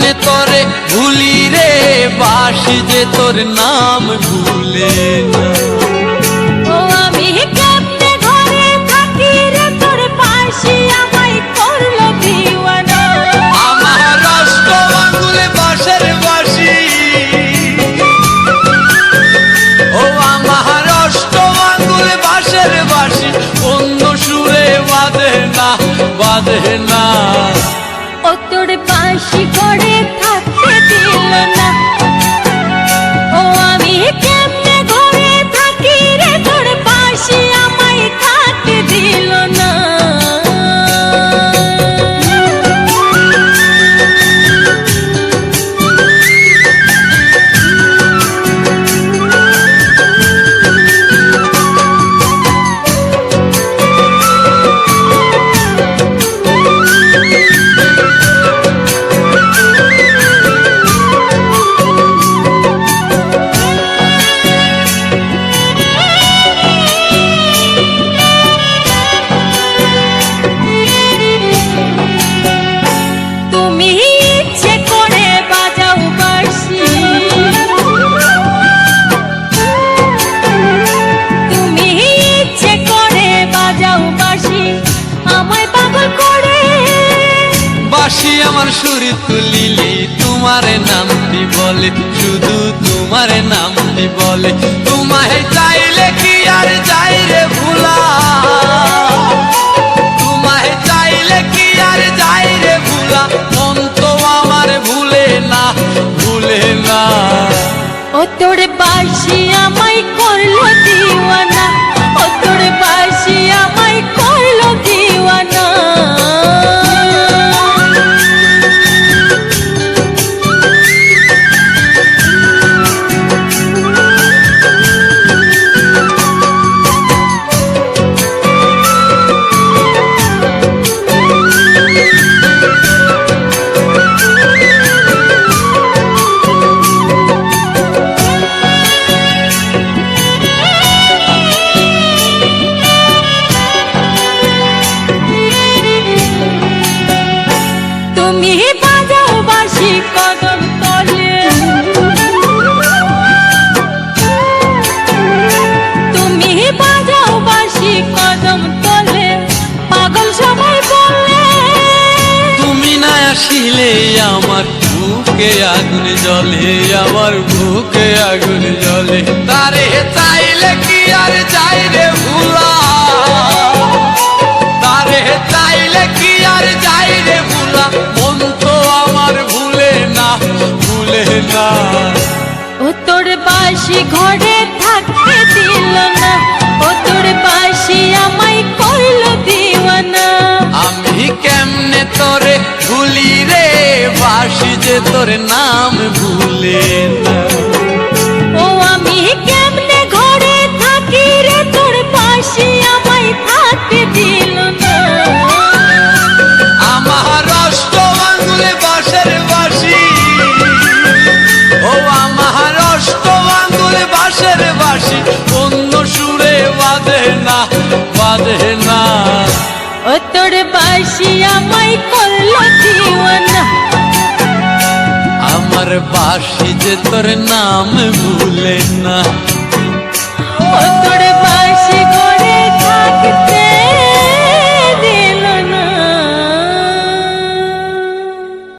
কেমনে তোরে ভুলি রে বাসি যে তোর নাম ভুলে না। ও আমি কেমনে ঘরে থাকি রে তোর বাসি আমায় করলো দিওয়ানা। আমার অষ্ট আঙ্গুলে বাঁশের বাঁশি, ও আমার অষ্ট আঙ্গুলে বাঁশের বাঁশি অন্য সুরে বাঁধে না, বাঁধে না। ও তোর বাসি ঘরে থাকতে দিল না। ও আমি কেমনে ঘরে থাকি রে তোর বাসি আমায় থাকতে দিল না। বাঁশি আমার সুরে তুলিলি তোমারে নামটি বলে, শুধু তোমারে নামটি বলে। তোমায় চাইলে কি আর যাই রে ভুলা, তোমায় চাইলে কি আর যাই রে ভুলা। মন তো আমার ভুলে না, ভুলে না। ও তোর বাসি আমায় করলো দিওয়ানা। ও তোর বাসি আমায় করলো দিওয়ানা। তুমি বাজাও বাঁশি কদম তলে, তুমি বাজাও বাঁশি কদম তলে। পাগল সবাই বলে তুমি না আসিলে আমার বুকে আগুন জ্বলে, আমার বুকে আগুন জ্বলে। তারে চাইলে কি আর যাই রে ভুলা, তারে চাইলে কি আর যাই রে ভুলা। মন তো আমার ভুলে না, ভুলে না। ও তোর বাসি ঘরে থাকতে দিল না। ও তোর বাসি আমায় করলো দিওয়ানা। আমি কেমনে তোরে ভুলি রে বাসি যে তোর নাম ভুলে না। ও আমি কেমনে ঘরে থাকি রে তোর বাসি আমায় থাকতে দিল না। আমার অষ্ট আঙ্গুলে বাঁশের বাঁশি, ও আমার অষ্ট আঙ্গুলে বাঁশের বাঁশি অন্য সুরে বাঁধে না, বাঁধে না। ও তোর বাসি আমায় করলো দিওয়ানা। আমার বাঁশি যে তোর নাম ভুলে না। ও তোর